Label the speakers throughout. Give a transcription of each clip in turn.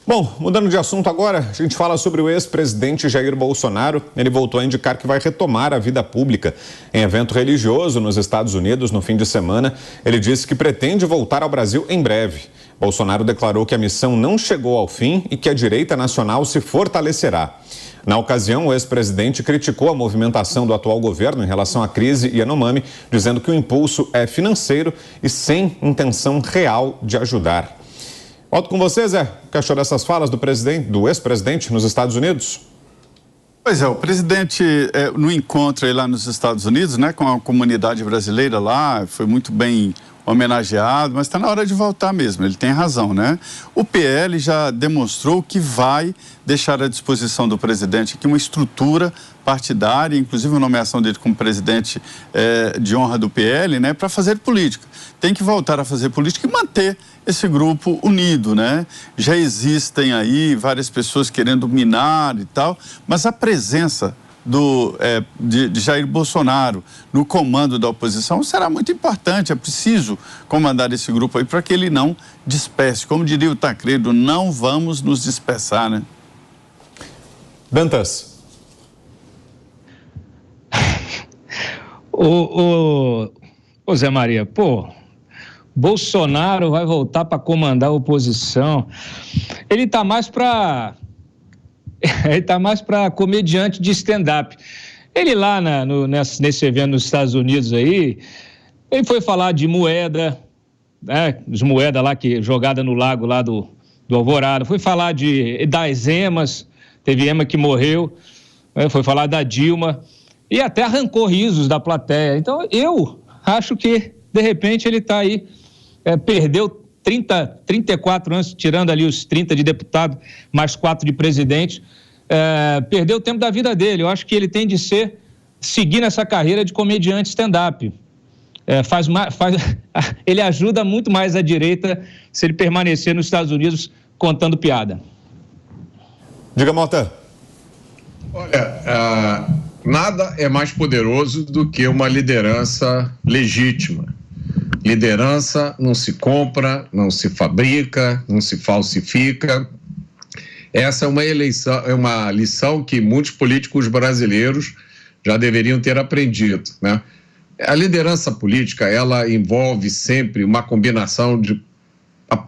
Speaker 1: Bom, mudando de assunto agora, a gente fala sobre o ex-presidente Jair Bolsonaro. Ele voltou a indicar que vai retomar a vida pública em evento religioso nos Estados Unidos no fim de semana. Ele disse que pretende voltar ao Brasil em breve. Bolsonaro declarou que a missão não chegou ao fim e que a direita nacional se fortalecerá. Na ocasião, o ex-presidente criticou a movimentação do atual governo em relação à crise Yanomami, dizendo que o impulso é financeiro e sem intenção real de ajudar. Volto com você, Zé. O que achou dessas falas do ex-presidente nos Estados Unidos?
Speaker 2: Pois é, o presidente, no encontro aí lá nos Estados Unidos, né, com a comunidade brasileira lá, foi muito bem homenageado, mas está na hora de voltar mesmo, ele tem razão, né? O PL já demonstrou que vai deixar à disposição do presidente aqui uma estrutura partidária, inclusive a nomeação dele como presidente de honra do PL, né, para fazer política. Tem que voltar a fazer política e manter esse grupo unido, né? Já existem aí várias pessoas querendo minar e tal, mas a presença de Jair Bolsonaro no comando da oposição será muito importante. É preciso comandar esse grupo aí para que ele não disperse. Como diria o Tancredo, não vamos nos dispersar, né?
Speaker 1: Dantas.
Speaker 3: Ô Zé Maria, Bolsonaro vai voltar para comandar a oposição. Ele tá mais para comediante de stand-up. Ele lá nesse evento nos Estados Unidos aí, ele foi falar de moeda, né? As moedas lá jogada no lago lá do Alvorada. Foi falar das emas, teve ema que morreu, né? Foi falar da Dilma e até arrancou risos da plateia. Então eu acho que de repente ele está aí, perdeu 34 anos, tirando ali os 30 de deputado, mais 4 de presidente, perdeu o tempo da vida dele. Eu acho que ele tem de seguir nessa carreira de comediante stand-up. Ele ajuda muito mais a direita se ele permanecer nos Estados Unidos contando piada.
Speaker 1: Diga, Mota.
Speaker 4: Olha, nada é mais poderoso do que uma liderança legítima. Liderança não se compra, não se fabrica, não se falsifica. Essa é uma lição que muitos políticos brasileiros já deveriam ter aprendido, né? A liderança política, ela envolve sempre uma combinação de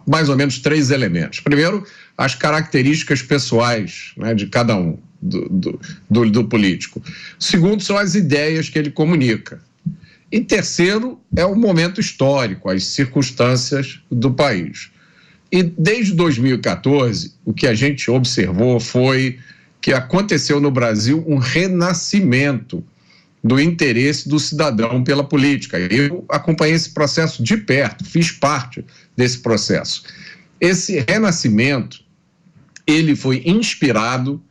Speaker 4: mais ou menos 3 elementos. Primeiro, as características pessoais, né, de cada um do político. Segundo, são as ideias que ele comunica. E terceiro, é o momento histórico, as circunstâncias do país. E desde 2014, o que a gente observou foi que aconteceu no Brasil um renascimento do interesse do cidadão pela política. Eu acompanhei esse processo de perto, fiz parte desse processo. Esse renascimento, ele foi inspirado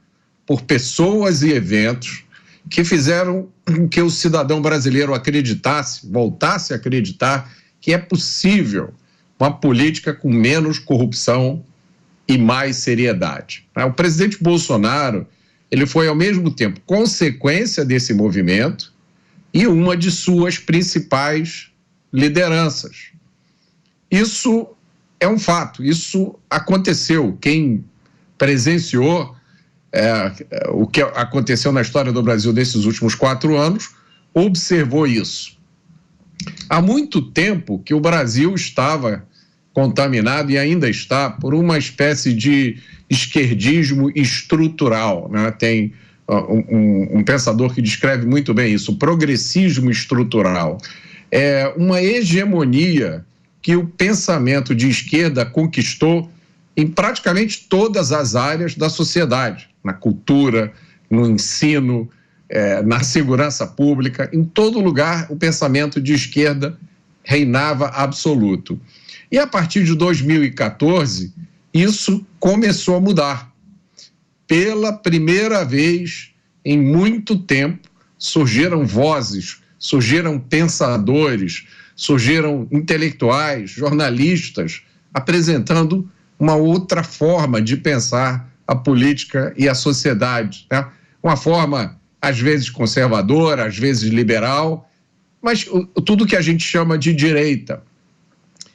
Speaker 4: por pessoas e eventos que fizeram que o cidadão brasileiro voltasse a acreditar que é possível uma política com menos corrupção e mais seriedade. O presidente Bolsonaro, ele foi ao mesmo tempo consequência desse movimento e uma de suas principais lideranças. Isso é um fato, isso aconteceu. Quem presenciou o que aconteceu na história do Brasil nesses últimos 4 anos, observou isso. Há muito tempo que o Brasil estava contaminado e ainda está por uma espécie de esquerdismo estrutural, né? Tem um pensador que descreve muito bem isso, o progressismo estrutural. É uma hegemonia que o pensamento de esquerda conquistou em praticamente todas as áreas da sociedade, na cultura, no ensino, na segurança pública, em todo lugar o pensamento de esquerda reinava absoluto. E a partir de 2014, isso começou a mudar. Pela primeira vez em muito tempo, surgiram vozes, surgiram pensadores, surgiram intelectuais, jornalistas, apresentando uma outra forma de pensar a política e a sociedade, né? Uma forma, às vezes, conservadora, às vezes liberal, mas tudo que a gente chama de direita.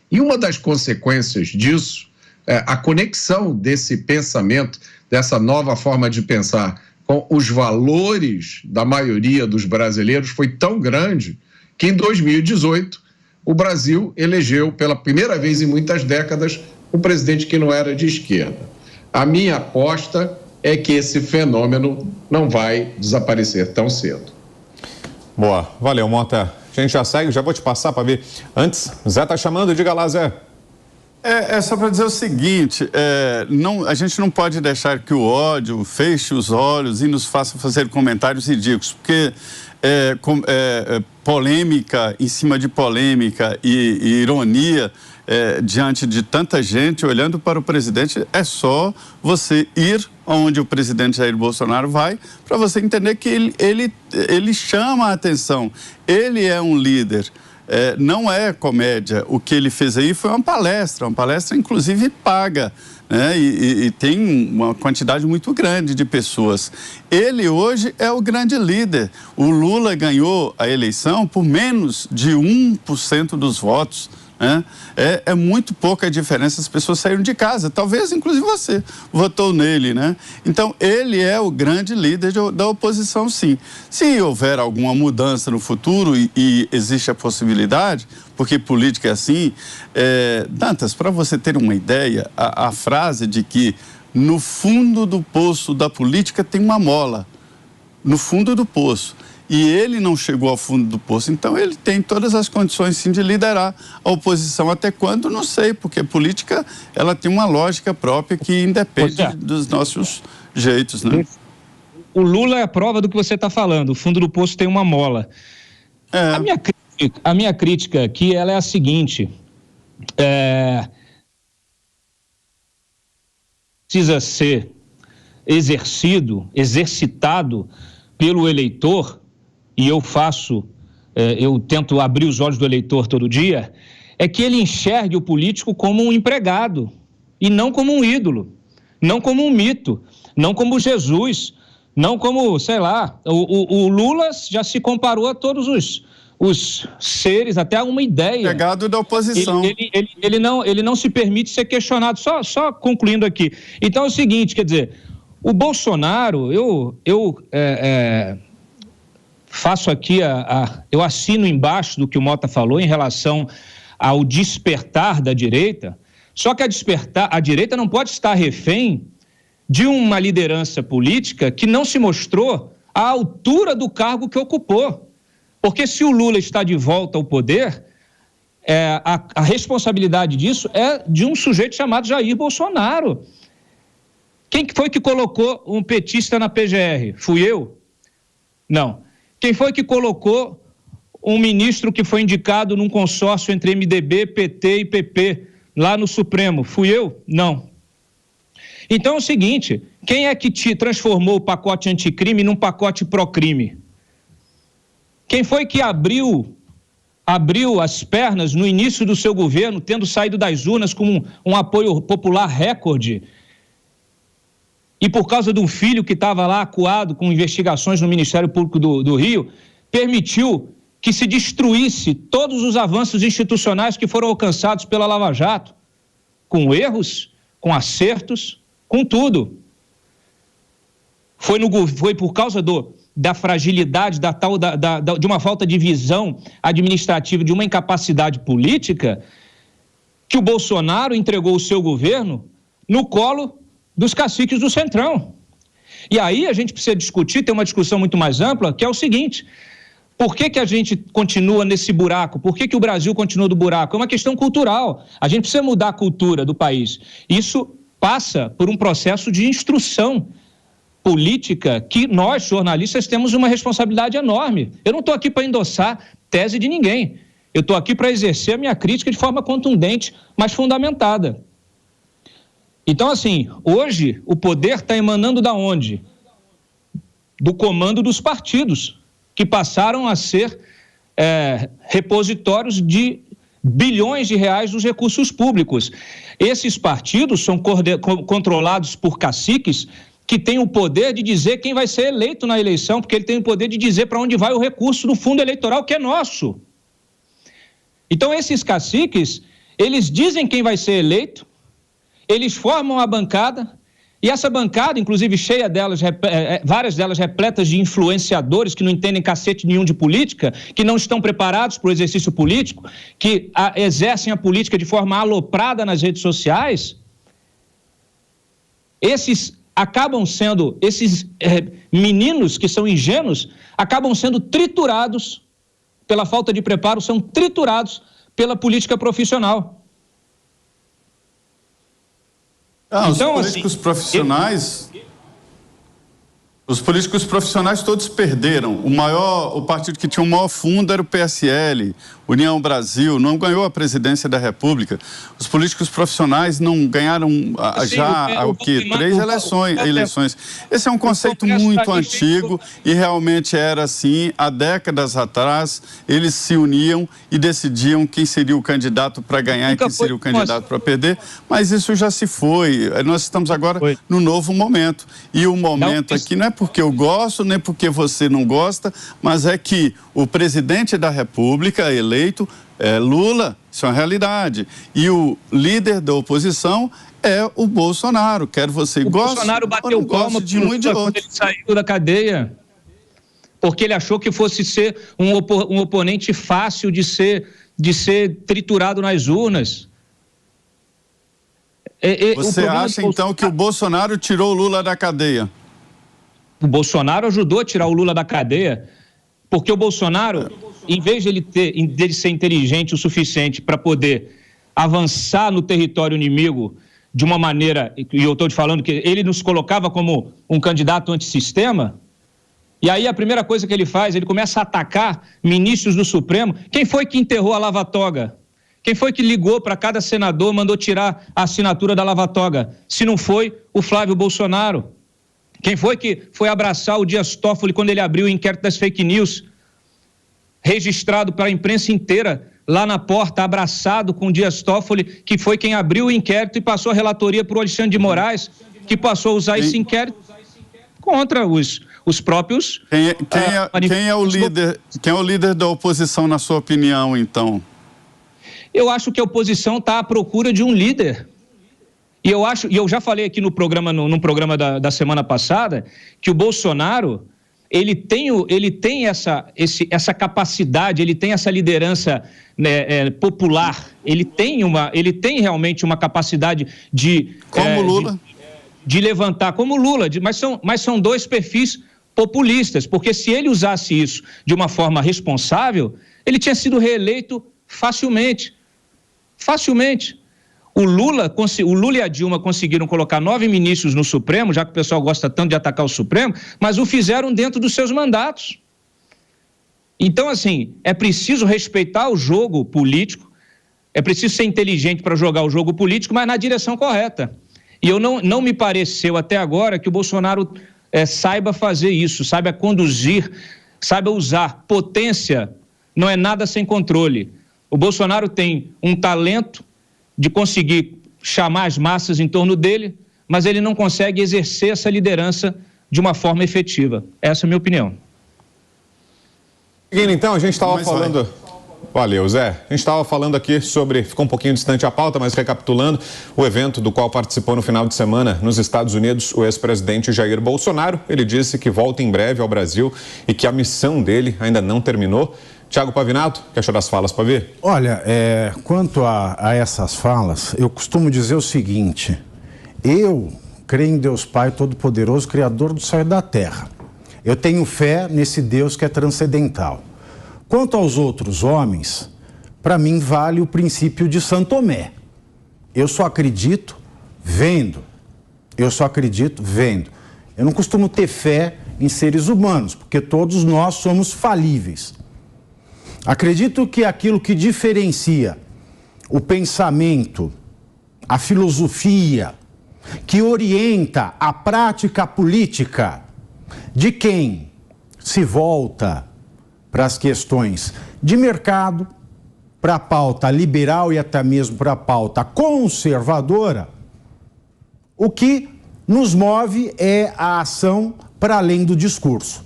Speaker 4: E uma das consequências disso a conexão desse pensamento, dessa nova forma de pensar com os valores da maioria dos brasileiros foi tão grande que em 2018 o Brasil elegeu pela primeira vez em muitas décadas um presidente que não era de esquerda. A minha aposta é que esse fenômeno não vai desaparecer tão cedo.
Speaker 1: Boa, valeu, Mota. A gente já segue, já vou te passar para ver. Antes, Zé tá chamando, diga lá, Zé.
Speaker 2: É só para dizer o seguinte, a gente não pode deixar que o ódio feche os olhos e nos faça fazer comentários ridículos, porque polêmica em cima de polêmica e ironia diante de tanta gente olhando para o presidente, é só você ir onde o presidente Jair Bolsonaro vai para você entender que ele chama a atenção, ele é um líder. Não é comédia. O que ele fez aí foi uma palestra inclusive paga, né? E tem uma quantidade muito grande de pessoas. Ele hoje é o grande líder. O Lula ganhou a eleição por menos de 1% dos votos. Né? É muito pouca a diferença, as pessoas saíram de casa, talvez inclusive você votou nele, né? Então ele é o grande líder da oposição, sim. Se houver alguma mudança no futuro e existe a possibilidade, porque política é assim, Dantas, para você ter uma ideia, a frase de que no fundo do poço da política tem uma mola, no fundo do poço. E ele não chegou ao fundo do poço, então ele tem todas as condições, sim, de liderar a oposição. Até quando? Não sei, porque a política, ela tem uma lógica própria que independe dos nossos jeitos, né?
Speaker 3: O Lula é a prova do que você está falando, o fundo do poço tem uma mola. A minha crítica aqui, ela é a seguinte, precisa ser exercitado pelo eleitor, e eu tento abrir os olhos do eleitor todo dia, é que ele enxergue o político como um empregado e não como um ídolo, não como um mito, não como Jesus, não como, sei lá, o Lula já se comparou a todos os seres, até uma ideia.
Speaker 2: Empregado da oposição.
Speaker 3: Ele não se permite ser questionado, só concluindo aqui. Então é o seguinte, quer dizer, o Bolsonaro, faço aqui, eu assino embaixo do que o Mota falou em relação ao despertar da direita, só que a direita não pode estar refém de uma liderança política que não se mostrou à altura do cargo que ocupou. Porque se o Lula está de volta ao poder, a responsabilidade disso é de um sujeito chamado Jair Bolsonaro. Quem foi que colocou um petista na PGR? Fui eu? Não. Quem foi que colocou um ministro que foi indicado num consórcio entre MDB, PT e PP lá no Supremo? Fui eu? Não. Então é o seguinte, quem é que te transformou o pacote anticrime num pacote pró-crime? Quem foi que abriu as pernas no início do seu governo, tendo saído das urnas com um apoio popular recorde? E por causa de um filho que estava lá acuado com investigações no Ministério Público do Rio, permitiu que se destruísse todos os avanços institucionais que foram alcançados pela Lava Jato, com erros, com acertos, com tudo. Foi por causa da fragilidade, de uma falta de visão administrativa, de uma incapacidade política, que o Bolsonaro entregou o seu governo no colo dos caciques do Centrão. E aí a gente precisa discutir, ter uma discussão muito mais ampla, que é o seguinte: por que a gente continua nesse buraco? Por que o Brasil continua do buraco? É uma questão cultural. A gente precisa mudar a cultura do país. Isso passa por um processo de instrução política que nós, jornalistas, temos uma responsabilidade enorme. Eu não estou aqui para endossar tese de ninguém. Eu estou aqui para exercer a minha crítica de forma contundente, mas fundamentada. Então, assim, hoje o poder está emanando da onde? Do comando dos partidos, que passaram a ser repositórios de bilhões de reais dos recursos públicos. Esses partidos são controlados por caciques que têm o poder de dizer quem vai ser eleito na eleição, porque ele tem o poder de dizer para onde vai o recurso do fundo eleitoral, que é nosso. Então, esses caciques, eles dizem quem vai ser eleito, Eles formam a bancada, e essa bancada, inclusive cheia delas, várias delas repletas de influenciadores que não entendem cacete nenhum de política, que não estão preparados para o exercício político, que exercem a política de forma aloprada nas redes sociais, esses meninos que são ingênuos, acabam sendo triturados pela falta de preparo, são triturados pela política profissional.
Speaker 2: Então, os políticos profissionais... Os políticos profissionais todos perderam. O partido que tinha o maior fundo era o PSL, União Brasil, não ganhou a presidência da República. Os políticos profissionais não ganharam três eleições. Esse é um conceito muito antigo e realmente era assim. Há décadas atrás, eles se uniam e decidiam quem seria o candidato para ganhar e quem seria o candidato para perder. Mas isso já se foi. Nós estamos agora no novo momento. E o momento aqui não é porque eu gosto, nem porque você não gosta, mas é que o presidente da República eleito é Lula, isso é uma realidade. E o líder da oposição é o Bolsonaro. Quer você goste,
Speaker 3: Bolsonaro bateu palma de um e de outro. Ele saiu da cadeia porque ele achou que fosse ser um oponente fácil de ser triturado nas urnas.
Speaker 2: Você acha, então, que o Bolsonaro tirou o Lula da cadeia?
Speaker 3: O Bolsonaro ajudou a tirar o Lula da cadeia, porque o Bolsonaro, em vez de ele ser inteligente o suficiente para poder avançar no território inimigo de uma maneira, e eu estou te falando que ele nos colocava como um candidato antissistema, e aí a primeira coisa que ele faz, ele começa a atacar ministros do Supremo. Quem foi que enterrou a Lava Toga? Quem foi que ligou para cada senador, mandou tirar a assinatura da Lava Toga? Se não foi o Flávio Bolsonaro. Quem foi que foi abraçar o Dias Toffoli quando ele abriu o inquérito das fake news, registrado para a imprensa inteira, lá na porta, abraçado com o Dias Toffoli, que foi quem abriu o inquérito e passou a relatoria para o Alexandre de Moraes, que passou a usar esse inquérito contra os próprios...
Speaker 2: Quem é o líder da oposição, na sua opinião, então?
Speaker 3: Eu acho que a oposição está à procura de um líder. E eu já falei aqui num programa da semana passada, que o Bolsonaro, ele tem essa capacidade, ele tem essa liderança, né, popular, ele tem realmente uma capacidade de...
Speaker 2: Como Lula.
Speaker 3: De levantar, como Lula, mas são dois perfis populistas, porque se ele usasse isso de uma forma responsável, ele tinha sido reeleito facilmente. O Lula e a Dilma conseguiram colocar 9 ministros no Supremo, já que o pessoal gosta tanto de atacar o Supremo, mas o fizeram dentro dos seus mandatos. Então, assim, é preciso respeitar o jogo político, é preciso ser inteligente para jogar o jogo político, mas na direção correta. E não me pareceu até agora que o Bolsonaro saiba fazer isso, saiba conduzir, saiba usar. Potência não é nada sem controle. O Bolsonaro tem um talento de conseguir chamar as massas em torno dele, mas ele não consegue exercer essa liderança de uma forma efetiva. Essa é a minha opinião.
Speaker 1: Então, a gente estava falando... Valeu, Zé. A gente estava falando aqui sobre... Ficou um pouquinho distante a pauta, mas recapitulando o evento do qual participou no final de semana nos Estados Unidos o ex-presidente Jair Bolsonaro. Ele disse que volta em breve ao Brasil e que a missão dele ainda não terminou. Tiago Pavinato, que achou das falas, Pavi?
Speaker 5: Olha, quanto a essas falas, eu costumo dizer o seguinte: eu creio em Deus Pai Todo-Poderoso, Criador do céu e da terra. Eu tenho fé nesse Deus que é transcendental. Quanto aos outros homens, para mim vale o princípio de São Tomé. Eu só acredito vendo. Eu não costumo ter fé em seres humanos, porque todos nós somos falíveis. Acredito que aquilo que diferencia o pensamento, a filosofia, que orienta a prática política de quem se volta para as questões de mercado, para a pauta liberal e até mesmo para a pauta conservadora, o que nos move é a ação para além do discurso.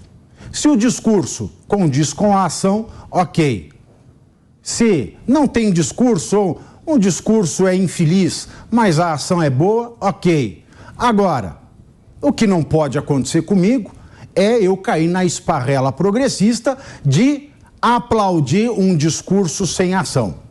Speaker 5: Se o discurso condiz com a ação, ok. Se não tem discurso um discurso é infeliz, mas a ação é boa, ok. Agora, o que não pode acontecer comigo é eu cair na esparrela progressista de aplaudir um discurso sem ação.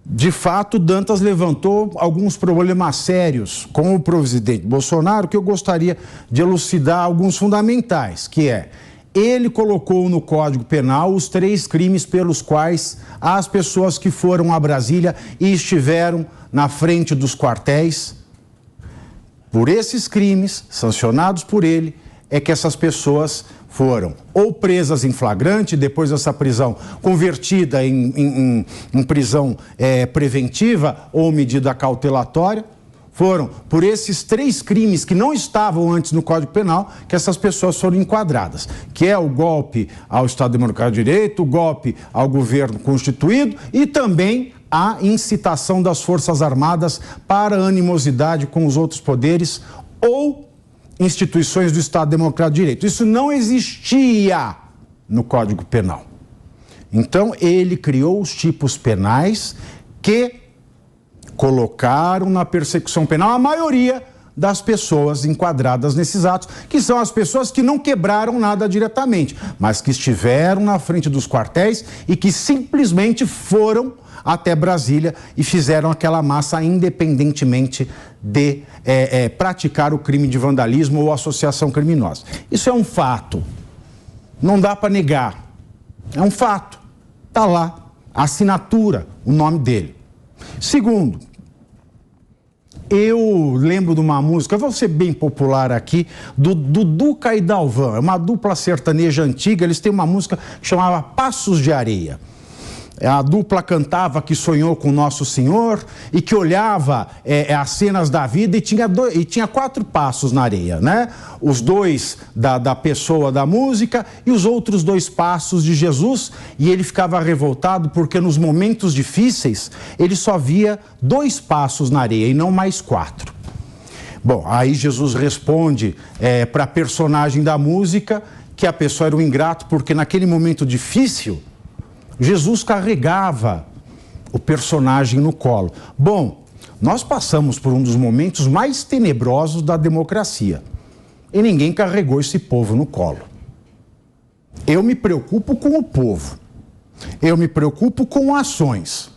Speaker 5: De fato, Dantas levantou alguns problemas sérios com o presidente Bolsonaro que eu gostaria de elucidar alguns fundamentais, que é, ele colocou no Código Penal os 3 crimes pelos quais as pessoas que foram a Brasília e estiveram na frente dos quartéis, por esses crimes, sancionados por ele, é que essas pessoas foram ou presas em flagrante, depois dessa prisão convertida em prisão preventiva ou medida cautelatória, foram por esses 3 crimes que não estavam antes no Código Penal que essas pessoas foram enquadradas, que é o golpe ao Estado Democrático de Direito, o golpe ao governo constituído e também a incitação das Forças Armadas para animosidade com os outros poderes ou instituições do Estado Democrático de Direito. Isso não existia no Código Penal. Então, ele criou os tipos penais que colocaram na persecução penal a maioria das pessoas enquadradas nesses atos, que são as pessoas que não quebraram nada diretamente, mas que estiveram na frente dos quartéis e que simplesmente foram até Brasília e fizeram aquela massa independentemente de praticar o crime de vandalismo ou associação criminosa. Isso é um fato. Não dá para negar. É um fato. Está lá, a assinatura, o nome dele. Segundo, eu lembro de uma música, vou ser bem popular aqui, do Duca e Dalvan. É uma dupla sertaneja antiga, eles têm uma música que chamava Passos de Areia. A dupla cantava que sonhou com Nosso Senhor e que olhava as cenas da vida e tinha 4 passos na areia, né? Os 2 da pessoa da música e os outros 2 passos de Jesus, e ele ficava revoltado porque nos momentos difíceis ele só via 2 passos na areia e não mais 4. Bom, aí Jesus responde para a personagem da música que a pessoa era um ingrato porque naquele momento difícil Jesus carregava o personagem no colo. Bom, nós passamos por um dos momentos mais tenebrosos da democracia e ninguém carregou esse povo no colo. Eu me preocupo com o povo, eu me preocupo com ações.